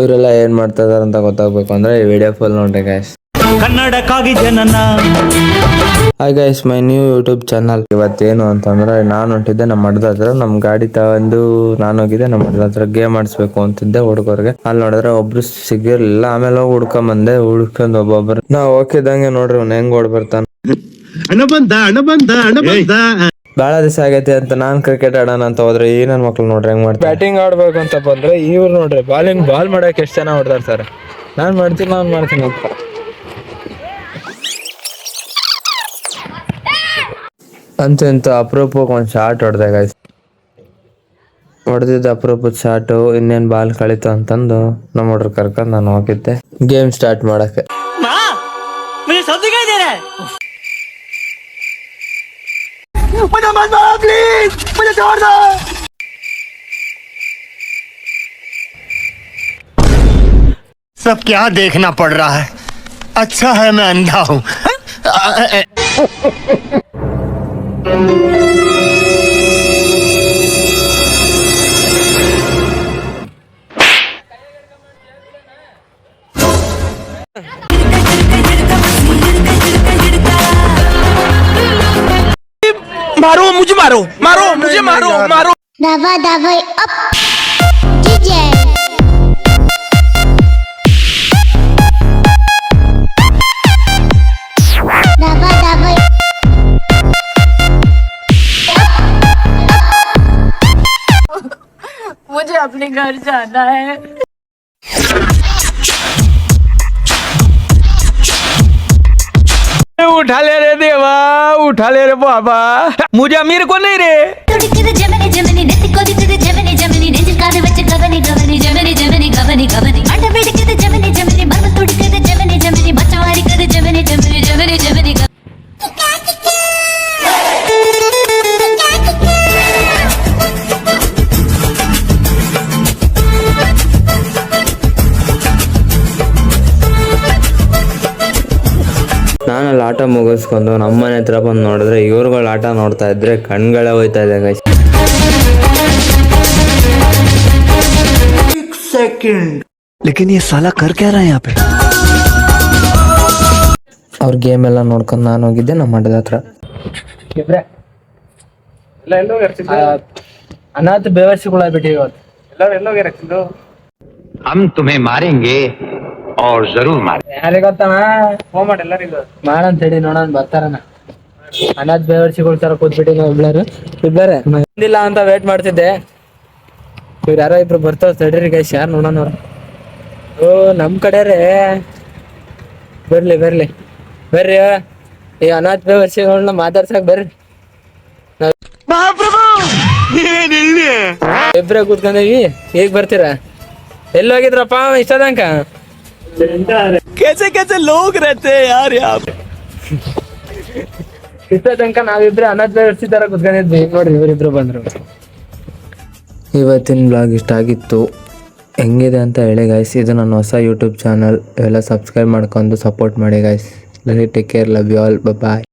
ಇವರೆಲ್ಲ ಏನ್ ಮಾಡ್ತಾ ಇದಾರೆ ಅಂತ ಗೊತ್ತಾಗ್ಬೇಕು ಅಂದ್ರೆ ಈ ವಿಡಿಯೋ ಫುಲ್ ನೋಡಿ ಗೈಸ್. ಕನ್ನಡಕ್ಕಾಗಿ ಜನನ. Hi guys, my new YouTube channel. ಇವತ್ತೇನು ಅಂತಂದ್ರೆ ನಾನು ಹೊಂಟಿದ್ದೆ ನಮ್ಮ ಮಠದ ಹತ್ರ. ನಮ್ ಗಾಡಿ ತಗೊಂಡು ನಾನು ಹೋಗಿದ್ದೆ ನಮ್ಮ ಮಠದ ಹತ್ರ ಗೇಮ್ ಆಡಿಸ್ಬೇಕು ಅಂತಿದ್ದೆ ಹುಡುಗರಿಗೆ. ಅಲ್ಲಿ ನೋಡಿದ್ರೆ ಒಬ್ರು ಸಿಗಿರ್ಲಿಲ್ಲ. ಆಮೇಲೆ ಹೋಗಿ ಹುಡ್ಕೊಂಡ್ ಒಬ್ಬೊಬ್ರು ನಾ ಹೋಗಿದಂಗೆ ನೋಡ್ರಿ ಅವ್ನು ಹೆಂಗ್ ಓಡ್ ಬರ್ತಾನ. ಬಹಳ ದಿವಸ ಆಗೈತೆ ಅಂತ ನಾನ್ ಕ್ರಿಕೆಟ್ ಆಡೋಣ ಅಂತ ಹೋದ್ರೆ ಈ ನನ್ ಮಕ್ಳು ನೋಡ್ರಿ ಹೆಂಗ್ ಮಾಡ್ತಾರೆ. ಬ್ಯಾಟಿಂಗ್ ಆಡ್ಬೇಕು ಅಂತ ಬಂದ್ರೆ ಇವ್ರು ನೋಡ್ರಿ ಬಾಲ್ ಮಾಡಕ್ ಎಷ್ಟ್ ಜನ ಹೊಡ್ದಾರ ಸರ್. ನಾನ್ ಮಾಡ್ತೀನಿ ಅಂತ ಅಂತ ಅಪರೂಪಕ್ಕೆ ಒಂದ್ ಶಾಟ್ ಹೊಡೆದೆ ಗೈಸ್. ಹೊಡೆದಿದ್ದ ಅಪರೂಪದ ಶಾಟು. ಇನ್ನೇನ್ ಬಾಲ್ ಕಳಿತು ಅಂತಂದು ನಮ್ಮ ಹುಡ್ರು ಕರ್ಕೊಂಡ್ ನಾನು ಹೋಗಿದ್ದೆ ಗೇಮ್ ಸ್ಟಾರ್ಟ್ ಮಾಡಕ್ಕೆ. सब क्या देखना पड़ रहा है? अच्छा है मैं अंधा हूँ. मारो मुझे मारो. Давай, up, DJ. Давай. मुझे अपने घर जाना है. उठा ले रे देवा, उठा ले रे बाबा. मुझे अमीर को नहीं रे. ನಾನಲ್ಲಿ ಆಟ ಮುಗಿಸ್ಕೊಂಡು ನಮ್ಮನೆ ಹತ್ರ ಬಂದು ನೋಡಿದ್ರೆ ಇವ್ರುಗಳ ಆಟ ನೋಡ್ತಾ ಇದ್ರೆ ಕಣ್ಗಳೇ ಹೋಯ್ತಾ ಇದೆ ಗೈಸ್. लेकिन ये साला कर क्या रहा है यहाँ पे? ಅವ್ರ ಗೇಮ್ ಎಲ್ಲ ನೋಡ್ಕೊಂಡು ನಾನು ಹೋಗಿದ್ದೆ ನಮ್ಮ ಮಠದ ಹತ್ರ. ಅನಾಥ ಬೇವರ್ಸಿಗಳ ಬಿಟ್ಟು ಇವತ್ತು हम तुम्हें मारेंगे और जरूर मारेंगे. ಯಾರಿಗೆ ಗೊತ್ತಣ ಫೋನ್ ಮಾಡಿ ಎಲ್ಲರಿಗೂ ಮಾಡಂತ ಹೇಳಿ ನೋಡೋಣ ಬರ್ತಾರನ. ಅನಾಥ ಬೇವರ್ಸಿಗಳ ತರ ಕೂತ್ಬಿಟ್ಟು ಇಬ್ಬರೇ ಬಂದಿಲ್ಲ ಅಂತ ವೇಟ್ ಮಾಡ್ತಿದ್ದೆ. ಇವ್ರು ಯಾರೋ ಇಬ್ರು ಬರ್ತಾವ ತಡ್ರಿ ಗೈಸ್, ಯಾರು ನೋಡೋಣ ಅವ್ರು. ಓ ನಮ್ ಕಡೆ ರೇ, ಬರ್ಲಿ ಈ ಅನಾಥ ಬೇವರ್ಸಿಗಳನ್ನ ಮಾತಾಡ್ಸಕ್ ಬರ್ರಿ. ಇಬ್ರೇ ಕೂತ್ಕೊಂಡೀವಿ, ಈಗ ಬರ್ತೀರಾ? ಎಲ್ಲಿ ಹೋಗಿದ್ರಪ್ಪ ಇಷ್ಟ ತನಕ? कैसे लोग रहते हैं यार यहाँ पे. ಇಷ್ಟ ತನಕ ನಾವಿಬ್ರೆ ಅನಾಥ ಬೇವರ್ಸಿ ತರ ಕೂತ್ಕೊಂಡಿದ್ವಿ. ನೋಡ್ರಿ ಇವರಿಬ್ರು ಬಂದ್ರು. ಇವತ್ತಿನ ಬ್ಲಾಗ್ ಇಷ್ಟ ಆಗಿತ್ತು. ಹೆಂಗಿದೆ ಅಂತ ಹೇಳಿ ಗೈಸ್. ಇದು ನನ್ನ ಹೊಸ ಯೂಟ್ಯೂಬ್ ಚಾನಲ್. ಎಲ್ಲ ಸಬ್ಸ್ಕ್ರೈಬ್ ಮಾಡ್ಕೊಂಡು ಸಪೋರ್ಟ್ ಮಾಡಿ guys. Take care, love you all, bye.